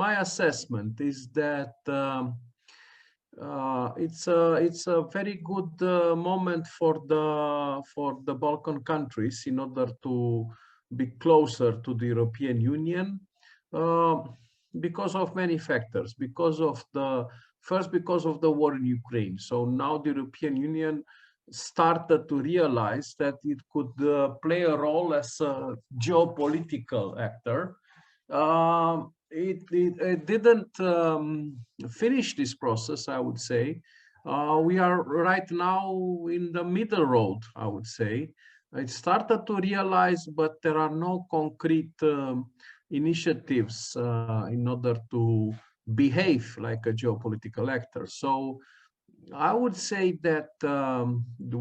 my assessment is that it's a very good moment for the Balkan countries in order to be closer to the European Union, because of many factors. First, because of the war in Ukraine. So now the European Union started to realize that it could play a role as a geopolitical actor. It didn't finish this process, I would say. We are right now in the middle road, I would say. It started to realize, but there are no concrete initiatives in order to behave like a geopolitical actor. So I would say that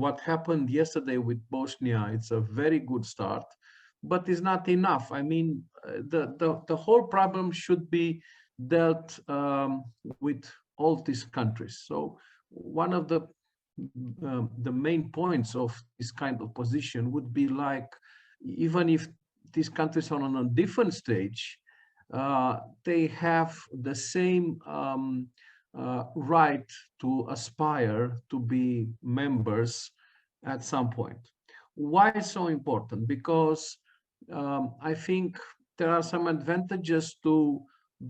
what happened yesterday with Bosnia, it's a very good start, but it's not enough. I mean, the whole problem should be dealt with all these countries. So one of the main points of this kind of position would be like, even if these countries are on a different stage, they have the same right to aspire to be members at some point. Why it's so important? Because I think there are some advantages to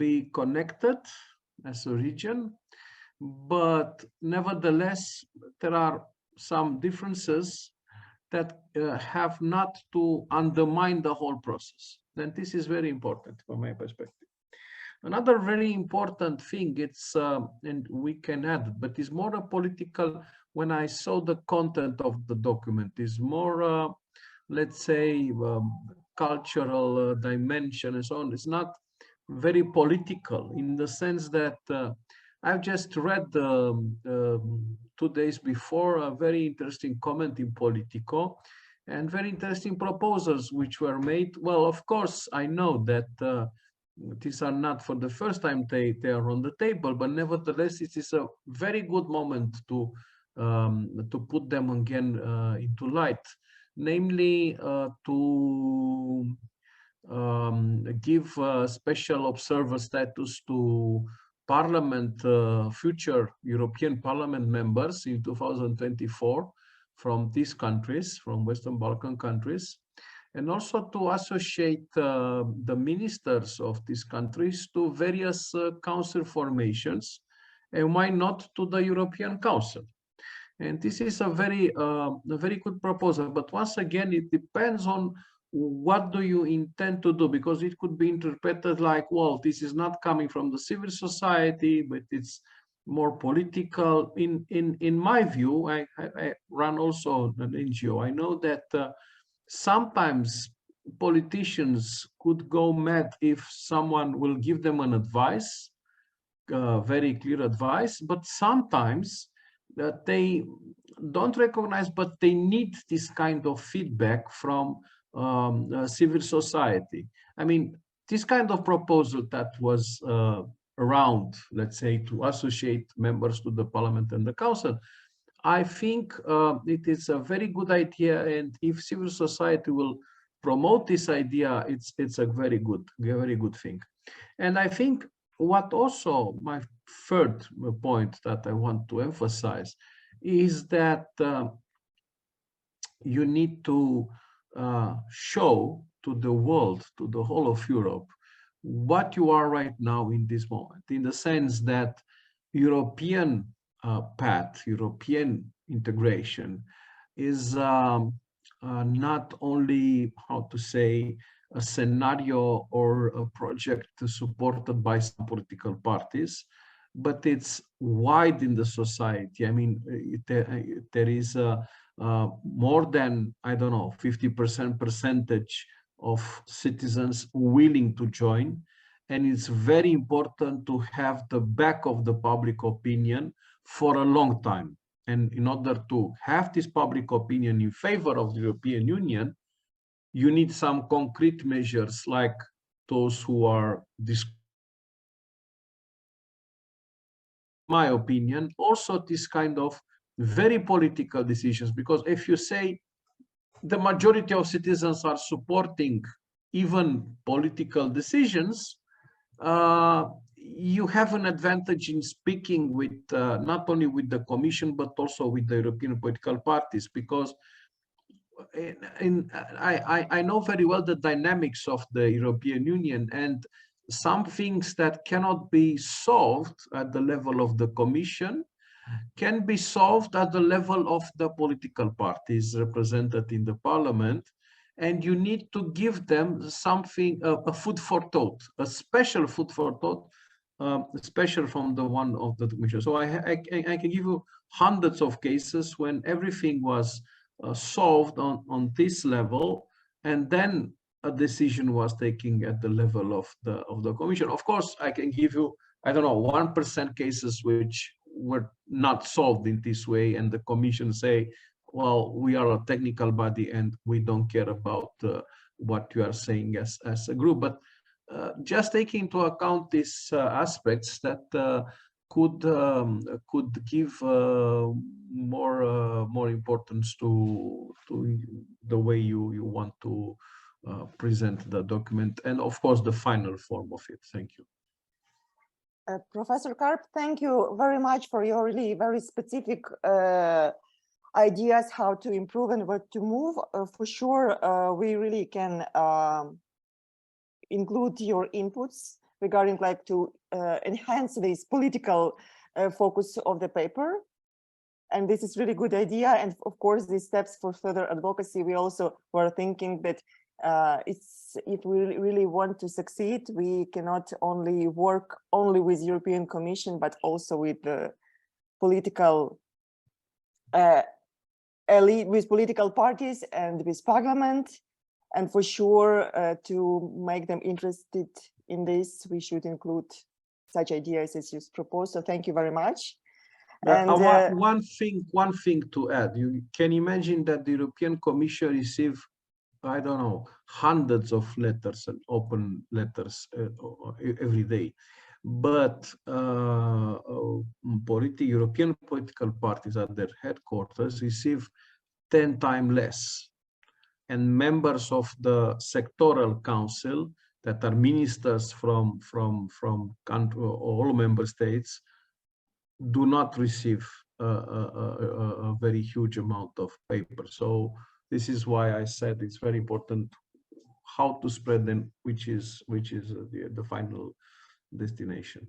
be connected as a region, but nevertheless, there are some differences that have not to undermine the whole process. Then this is very important from my perspective. Another very important thing, it's and we can add, but it's more a political. When I saw the content of the document, is more, let's say, cultural dimension and so on. It's not very political in the sense that I've just read 2 days before a very interesting comment in Politico and very interesting proposals which were made. Well, of course, I know that these are not for the first time they are on the table, but nevertheless, it is a very good moment to put them again into light, namely to give special observer status to future European Parliament members in 2024 from these countries, from Western Balkan countries, and also to associate the ministers of these countries to various council formations, and why not to the European Council. And this is a very good proposal. But once again, it depends on what do you intend to do, because it could be interpreted like, well, this is not coming from the civil society, but it's more political. In my view, I run also an NGO. I know that sometimes politicians could go mad if someone will give them an advice, very clear advice, but sometimes that they don't recognize, but they need this kind of feedback from civil society. I mean, this kind of proposal that was around, let's say, to associate members to the Parliament and the Council, I think it is a very good idea, and if civil society will promote this idea, it's a very good thing. And I think what also my third point that I want to emphasize is that you need to show to the world, to the whole of Europe, what you are right now in this moment, in the sense that European path, European integration is not only, how to say, a scenario or a project supported by some political parties, but it's wide in the society. I mean, there is more than, I don't know, 50% percentage of citizens willing to join. And it's very important to have the back of the public opinion for a long time. And in order to have this public opinion in favor of the European Union, you need some concrete measures like those who are, my opinion, also this kind of very political decisions. Because if you say the majority of citizens are supporting even political decisions, you have an advantage in speaking with not only with the Commission but also with the European political parties, because I know very well the dynamics of the European Union, and some things that cannot be solved at the level of the Commission can be solved at the level of the political parties represented in the parliament. And you need to give them something, a food for thought, a special food for thought, special from the one of the Commission. So I can give you hundreds of cases when everything was solved on this level, and then a decision was taken at the level of the Commission. Of course, I can give you, I don't know, 1% cases which were not solved in this way, and the Commission say, well, we are a technical body and we don't care about what you are saying as a group. But just taking into account these aspects that could give more importance to the way you want to present the document, and of course the final form of it. Thank you. Professor Carp, thank you very much for your really very specific ideas how to improve and what to move. For sure, we really can include your inputs regarding like to enhance this political focus of the paper. And this is really good idea. And of course, these steps for further advocacy, we also were thinking that if we really want to succeed, we cannot only work only with European Commission, but also with the political elite, with political parties and with Parliament. And for sure, to make them interested in this, we should include such ideas as you proposed. So thank you very much. And one thing to add, you can imagine that the European Commission received, I don't know, hundreds of letters and open letters every day. But European political parties at their headquarters receive 10 times less. And members of the sectoral council that are ministers from country, all member states, do not receive a very huge amount of paper. So this is why I said it's very important how to spread them, which is the final destination.